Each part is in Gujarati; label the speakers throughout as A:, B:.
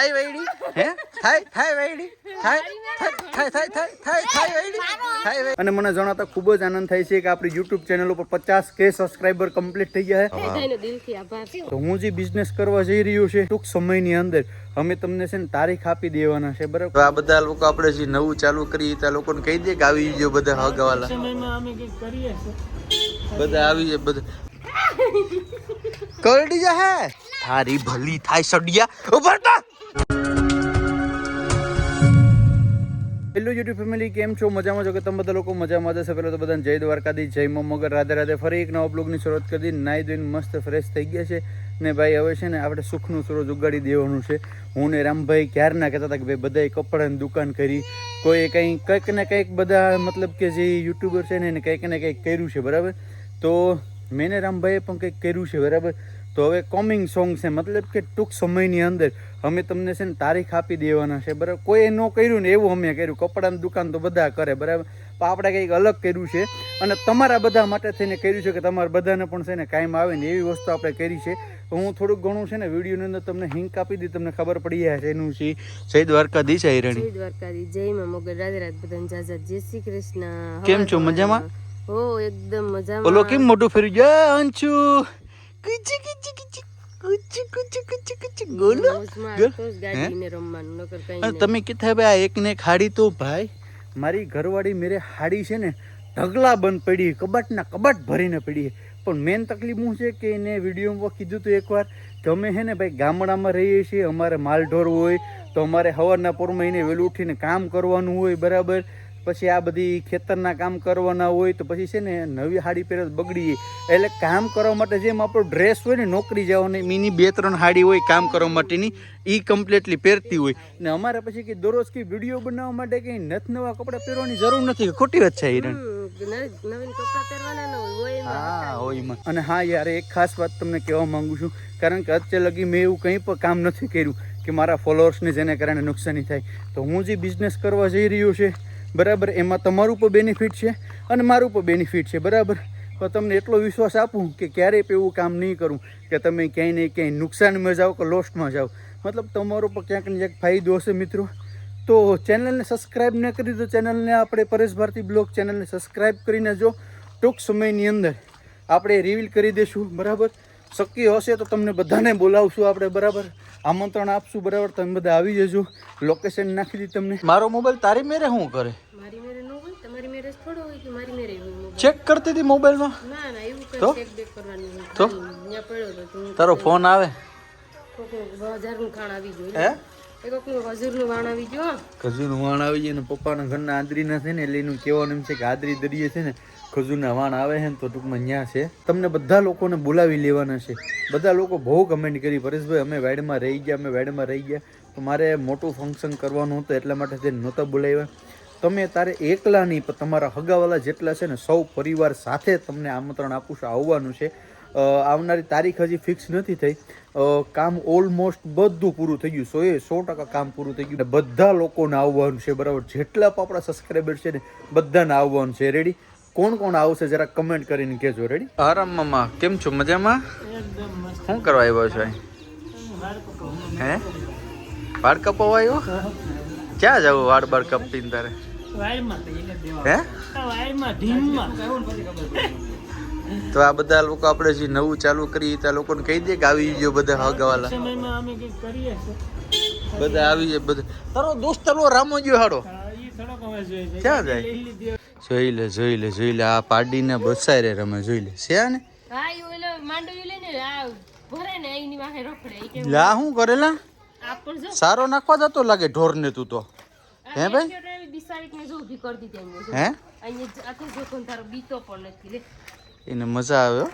A: થાય વેડી હે થાય વેડી થાય. અને મને જણાતા ખૂબ જ આનંદ થાય છે કે આપણી YouTube ચેનલ ઉપર 50K સબસ્ક્રાઇબર કમ્પ્લીટ થઈ ગયા છે. તો હું જે બિઝનેસ કરવા જઈ રહ્યો છે ટૂંક સમયની અંદર અમે તમને છે ને તારીખ આપી દેવાના છે બરાબર. આ બધા લોકો આપણે જે નવું ચાલુ કરીએ ત્યાં લોકોને કહી દે કે આવી ગયો બધા હગાવાલા સમયમાં અમે કંઈક કરીએ બધા આવી જાય બધા કરડી જા હે તારી ભલી થાય સડિયા ઉભર તો. હેલો યુટ્યુબ ફેમિલી, કેમ છો? મજામાં છો કે તમે બધા લોકો મજામાં જશે? પહેલાં તો બધાને જય દ્વારકાધીશ, જય મગર, રાધે રાધે. ફરી એક નવા બ્લોગની શરૂઆત કરી દીધી. નાહી ધોઈને મસ્ત ફ્રેશ થઈ ગયા છે ને ભાઈ હવે છે ને આપણે સુખનું સૂરજ ઉગાડી દેવાનું છે. હું ને રામભાઈ ક્યારના કહેતા હતા કે ભાઈ બધાએ કપડાની દુકાન કરી, કોઈ કંઈક ને કંઈક બધા મતલબ કે જે યુટ્યુબર છે ને એને કંઈક ને કંઈક કર્યું છે બરાબર. તો મેં ને રામભાઈએ પણ કંઈક કર્યું છે બરાબર. તો હવે કોમિંગ સોંગ છે, મતલબ કે ટૂંક સમયની અંદર અમે તમને છે ને તારીખ આપી દેવાના છે બરાબર. કોઈએ ન કર્યું ને એવું અમે કર્યું. કપડાની દુકાન તો બધા કરે બરાબર, પણ આપણે કંઈક અલગ કર્યું છે અને તમારા બધા માટે થઈને કર્યું છે કે તમારા બધાને પણ છે ને કાયમ આવે ને એવી વસ્તુ આપણે કરી છે. તો હું થોડુંક ઘણું છે ને વિડીયોની અંદર તમને હિંક આપી દી, તમને ખબર પડી જાય છે એનું છે. જય દ્વારકાધીશ આયરણી,
B: જય દ્વારકાધીશ, જય માં મોગલ, રાધે રાધે બધાને જાજા જય શ્રી કૃષ્ણ.
A: કેમ છો? મજામાં?
B: હો એકદમ મજામાં.
A: બોલો કેમ મોઢું ફેરી જાય અંચુ? તમે કીધા ભાઈ આ એક ને એક હાડી તો ભાઈ મારી ઘરવાળી મેરે હાડી છે ને ઢગલા બંધ પડી, કબાટના કબાટ ભરીને પડી. પણ મેન તકલીફ શું છે કે એને વિડીયોમાં કીધું હતું એકવાર કે અમે છે ને ભાઈ ગામડામાં રહીએ છીએ, અમારે માલઢોર હોય તો અમારે સવારના પોરમાં એને વહેલું ઉઠીને કામ કરવાનું હોય બરાબર. પછી આ બધી ખેતરના કામ કરવાના હોય તો પછી છે ને નવી હાડી પહેરે બગડી. એટલે કામ કરવા માટે જેમ આપણો ડ્રેસ હોય ને નોકરી જવાની મિની 2-3 હાડી હોય કામ કરવા માટેની, એ કમ્પ્લીટલી પહેરતી હોય ને અમારે પછી કે દરરોજ કે વિડીયો બનાવવા માટે કંઈ નવા કપડાં પહેરવાની જરૂર નથી. ખોટી વાત છે હિરણ.
B: નવીન કપડાં પહેરવાના હોય.
A: હા હોય. અને હા યાર એક ખાસ વાત તમને કહેવા માંગુ છું, કારણ કે અત્યાર લગી મેં એવું કંઈ પણ કામ નથી કર્યું કે મારા ફોલોઅર્સને જેને કારણે નુકસાની થાય. તો હું જે બિઝનેસ કરવા જઈ રહ્યો છે બરાબર, એમાં તમારું પણ બેનિફિટ છે અને મારું પણ બેનિફિટ છે બરાબર. તો તમને એટલો વિશ્વાસ આપું કે ક્યારેય પણ એવું કામ નહીં કરું કે તમે ક્યાંય ને ક્યાંય નુકસાનમાં જાઓ કે લોસ્ટમાં જાઓ. મતલબ તમારો પણ ક્યાંક ને ક્યાંક ફાયદો હશે મિત્રો. તો ચેનલને સબસ્ક્રાઈબ ન કરી તો ચેનલને આપણે પરેશ ભારતી બ્લોગ ચેનલને સબસ્ક્રાઈબ કરીને જો ટૂંક સમયની અંદર આપણે રિવીલ કરી દઈશું બરાબર. શક્ય હશે તો તમને બધાને બોલાવશું આપણે બરાબર, આમંત્રણ આપશું બરાબર. તમે બધા આવી જજો, લોકેશન નાખી દી તમને. મારો મોબાઈલ તારી મેરે શું કરે?
B: મારી મેરે નો હોય, તમારી મેરે થોડો હોય કે મારી મેરે હોય.
A: ચેક કરતી હતી મોબાઈલમાં?
B: ના ના એવું કઈ ચેક બેક કરવાનું હોય.
A: તો
B: અહીંયા પડ્યો તો
A: તારો ફોન આવે
B: કોક 1000નું ખાણ આવી ગયું. હે એકનું ખજૂરનું વાણ આવી ગયું.
A: ખજૂરનું વાણ આવી જાય ને પપ્પાના ઘરના આદરી ના છે ને એટલે એનું કહેવાનું એમ છે કે આદરી દરિયે છે ને ખજૂરના વાણ આવે છે ને તો ટૂંકમાં ન્યા છે. તમને બધા લોકોને બોલાવી લેવાના છે. બધા લોકો બહુ કમેન્ટ કરી, પરેશભાઈ અમે વાડમાં રહી ગયા. તો મારે મોટું ફંક્શન કરવાનું હતું એટલા માટે તે નહોતા બોલાવ્યા. તમે તારે એકલા નહીં પણ તમારા હગાવાલા જેટલા છે ને સૌ પરિવાર સાથે તમને આમંત્રણ આપું છું, આવવાનું છે. આવનારી તારીખ હજી ફિક્સ નથી થઈ. કામ ઓલમોસ્ટ બધું પૂરું થઈ ગયું, 100% કામ પૂરું થઈ ગયું. બધા લોકોને આવવાનું છે બરાબર. જેટલા પણ આપણા સબસ્ક્રાઈબર છે ને બધાને આવવાનું છે. રેડી? કોણ કોણ આવશે જરા કમેન્ટ કરીને કહેજો. રેડી? આરામ મામા, કેમ છો? મજામાં? શું કરવા આવ્યો છો? હે વાળ કપાવવા આવ્યો? ક્યાં જવું વાળ બાળ કપીને તારે? હે તો આ બધા લોકો આપણે જે નવું ચાલુ કરીએ ત્યાં લોકોને કહી દે કે આવી ગયો બધા હગાવાલા બધા આવી જાય. બધા તારો દોસ્ત રામો ગયો હાડો ક્યાં જાય? જોઈ લે આ પાડીને બસાય રે રમે. જોઈ લે છે ને લા શું કરેલા સારો નાખવા જતો લાગે ઢોર ને તું તો. હે ભાઈ હે એને મજા આવે.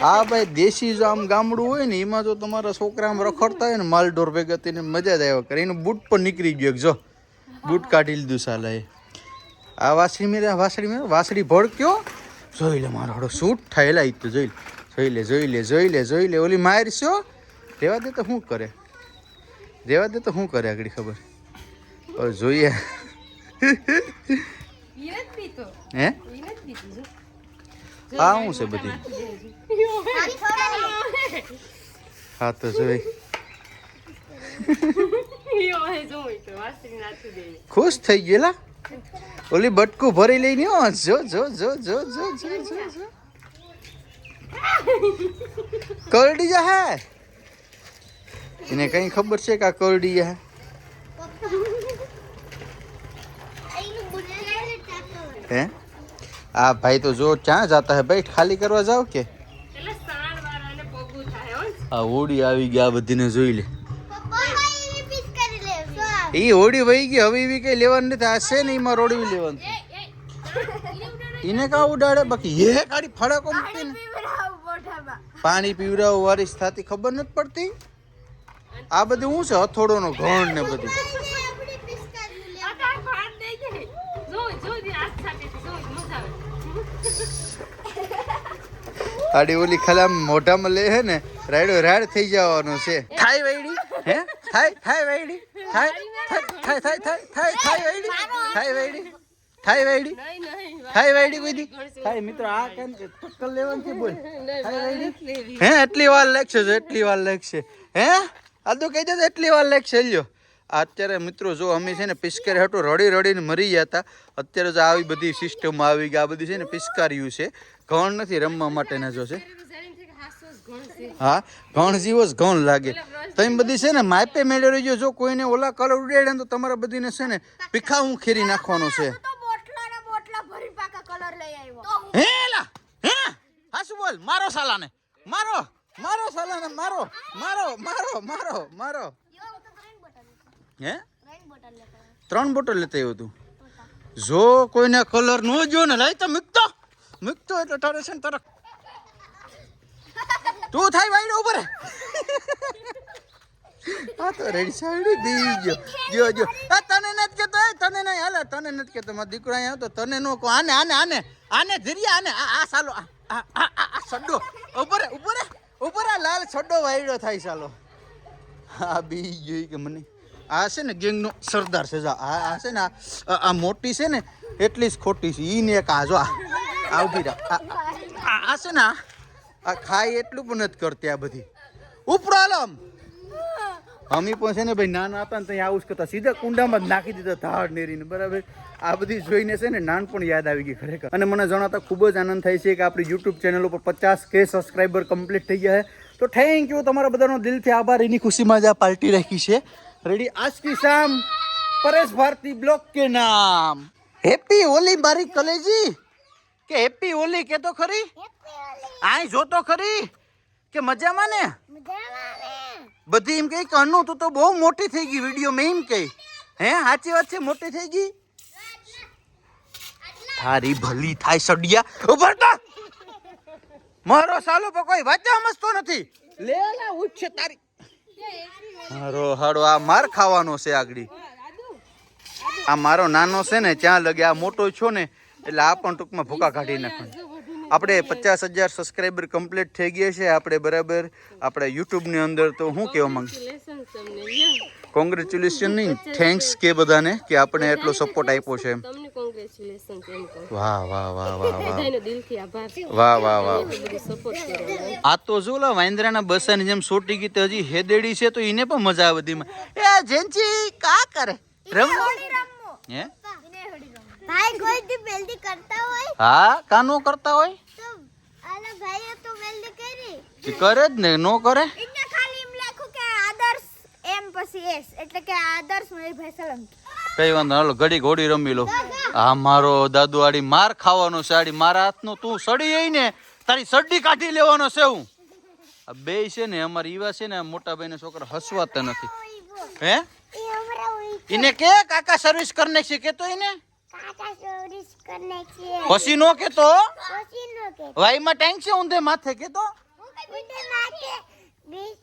A: હા ભાઈ દેશી જો આમ ગામડું હોય ને એમાં જો તમારા છોકરા આમ રખડતા હોય ને માલઢોર ભેગા તેને મજા જ આવ્યા કરે. એનું બૂટ પણ નીકળી ગયો. જો બૂટ કાઢી લીધું સાલા. આ વાસળી ભડક્યો. જોઈ લે મારો હડો શૂટ થયેલા તો જોઈ લે. ઓલી મારશો રેવા દે તો શું કરે આગળ ખબર જોઈએ. હે આ શું છે બધી? હા તો જોઈ
B: યો હે જોઈ તો વાસરી નાખી દે.
A: ખુશ થઈ ગયેલા ઓલી બટકું ભરી લઈને હો જો જો જો જો જો જો જો કરડી જા હે એને કઈ ખબર છે કે આ કરડી હે हैं आ भाई तो जो क्या जाता है भाई खाली करवा जाओ के
B: એટલે સાણ વાળાને પોગું થાય હો.
A: આ હોડી આવી ગઈ આ બધીને જોઈ લે ઈ હોડી વહી ગઈ હવે એવી કઈ લેવાનું નથી આ છે ને એમાં રોડવી લેવાનું એને કા ઉડાડે બાકી હે કાડી ફડાકો મૂકીને પાણી પીવડાવ વારીસ થાતી ખબર નથી પડતી આ બધું હું છે હથોડો નો ઘણ ને બધું
B: આ તાર ફાડ દઈ દે. જોઈ જોઈ આ સાથે જોઈ મજા આવે.
A: આડી ઓલી ખલામ મોઢામાં લે હે ને રાયડો રાડ થઈ જવાનો છે થાય વૈડી હે થાય વૈડી થાય થાય થાય થાય થાય વૈડી થાય વૈડી થાય વૈડી
B: નહીં નહીં
A: થાય વૈડી કોઈ દી થાય મિત્રો આ કેમ ટક્કર લેવાનું છે બોલ થાય વૈડી
B: લેવી.
A: હે એટલી વાર લાગશે જો એટલી વાર લાગશે હે આ તો કહી દે એટલી વાર લાગશે લ્યો અત્યારે મિત્રો જો અમે છે ને પિસ્કારી હટો રડી રડીને મરી ગયા હતા અત્યારે જો આવી બધી સિસ્ટમ આવી ગઈ આ બધી છે ને પિસ્કારીયું છે ઘણ નથી રમવા માટેના જો છે હા ઘણ જીવો જ ઘણ લાગે તમે બધી છે ને માપે મેળવી રહ્યો જો કોઈને ઓલા કલર ઉડાડે ને તો તમારા બધીને છે ને પીખા હું ખેરી નાખવાનો છે હે લા હે હાસુ બોલ મારો સાલાને મારો મારો સાલાને મારો મારો મારો મારો મારો હે 3 બોટલ લેતા આવ્યો તું જો કોઈને કલર નો જો ને લઈ તો મૂકતો એટલે તારે છે ને તારે તું થાય વાઈડ ઉપર આ તો રેડી સાઈડ દી ગયો જો આ તને નથી કેતો તને નહીં હાલે તને નથી કેતો મારો દીકરો અહીંયા તો તને નો કો આને આને આને આને ધીરિયા આને આ સાલો આ સડ્ડો ઉપર આ લાલ સડ્ડો વાઈડો થાય સાલો આ બી જોઈ કે મને આ છે ને ગેંગનો સરદાર છે આ છે ને આ મોટી છે ને એટલી જ ખોટી છે ઈ ને એક આ જો આ ઉભી રહે આ છે ને આ ખાય એટલું પણ નથી કરતી આ બધી ઉપરાલમ અમે પણ છે ને ભાઈ નાના હતા ને ત્યાં આવું જ કરતા સીધા કુંડામાં જ નાખી દીધા ધાડ નેરીને બરાબર આ બધી જોઈને છે ને નાનપણ યાદ આવી ગઈ ખરેખર અને મને જણાતા ખૂબ જ આનંદ થાય છે કે આપણી યુટ્યુબ ચેનલ ઉપર 50K સબસ્ક્રાઈબર કમ્પ્લીટ થઈ ગયા છે તો થેન્ક યુ તમારા બધાનો દિલથી આભાર એની ખુશીમાં જ આ પાર્ટી રાખી છે रेडी आज की शाम परेश भारती ब्लॉग के नाम हैप्पी होली मारी कलेजी के हैप्पी होली के तो खरी आय जो तो खरी કે મજામાં ને બધી એમ કઈ કનું તું તો બહુ મોટી થઈ ગઈ વિડિયો મેં એમ કઈ હે સાચી વાત છે મોટી થઈ ગઈ તારી ભલી થાય સડિયા ઉભર તો મારો સાલો પર કોઈ વાંચા સમજતો નથી લે લા ઉઠ છે તારી મારો હાડો આ માર ખાવાનો છે આગળી આ મારો નાનો છે ને ત્યાં લગે આ મોટો છો ને એટલે આ પણ ટૂંકમાં ભૂકા કાઢી નાખવાનું આપણે 50,000 સબસ્ક્રાઈબર કમ્પ્લીટ થઈ ગયા છે આપણે બરાબર આપણે યુટ્યુબ ની અંદર તો હું કહેવા માંગુ કોંગ્રેચ્યુલેશન નહીં થેન્ક્સ કે બધાને કે આપણે એટલો સપોર્ટ આપ્યો છે
B: તમને કોંગ્રેચ્યુલેશન એમ કહો.
A: વાહ વાહ વાહ વાહ વાહ
B: બધાનો દિલથી આભાર.
A: વાહ વાહ વાહ
B: બધું સપોર્ટ કરો.
A: આ તો જો લા વાંદરાના બસાની જેમ સોટી ગઈ તો હજી હેદેડી છે તો એને પણ મજા આવે દીમાં એ જેન્ચી કા કરે રમ હે
C: ભાઈ કોઈ દી વેલ્ડી કરતા હોય
A: હા કાનો કરતા હોય
C: તો આલા ભાઈએ તો વેલ્ડી કરી
A: એ કરે જ ને નો કરે
C: એને ખાલી એમ લખ્યું કે આદર્શ એમ પછી એસ એટલે કે આદર્શ મયુરભાઈ સોલંકી
A: કઈ વાંધો હાલો ઘડી ઘોડી રમી લો આ મારો દાદુ આડી માર ખાવાનો છે આડી મારા હાથનું તું સડી આઈ ને તારી સડી કાઢી લેવાનો છે હું આ બે છે ને અમારી ઈવા છે ને મોટા ભાઈ છોકરા હસવાતા નથી હે
C: એ हमरा हुई
A: એને કે કાકા સર્વિસ કરને છે કે તો એને
C: काका सर्विस करने की
A: પછી નો કે તો
C: पसीनो के
A: વાઈમાં ટાઈમ છે ઊંધે માથે કે તો
C: उनके माथे बीच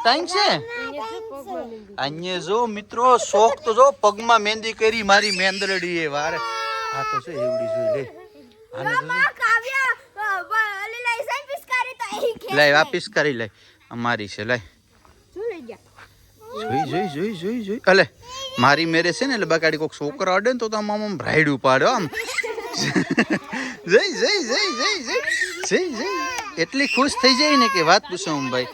A: ટાઈમ છે અન્ય જો મિત્રો શોખ તો જો પગમાં મહેંદી કરી મારી મેંદરડી એ વાર આ તો છે એવડી જોઈ લે આને તો
C: मामा काव्या ओली लाइसेंस पिस्कारी तो यही के
A: લાય વાપસ કરી લાય અમારી છે લાય
C: શું લઈ ગયા
A: જોઈ અલે મારી મેરે છે ને એટલે બગાડી કોક છોકરા અડે ને તો આમ આમ રાઈડ ઉપાડ્યો આમ જઈ એટલી ખુશ થઈ જાય ને કે વાત પૂછો ભાઈ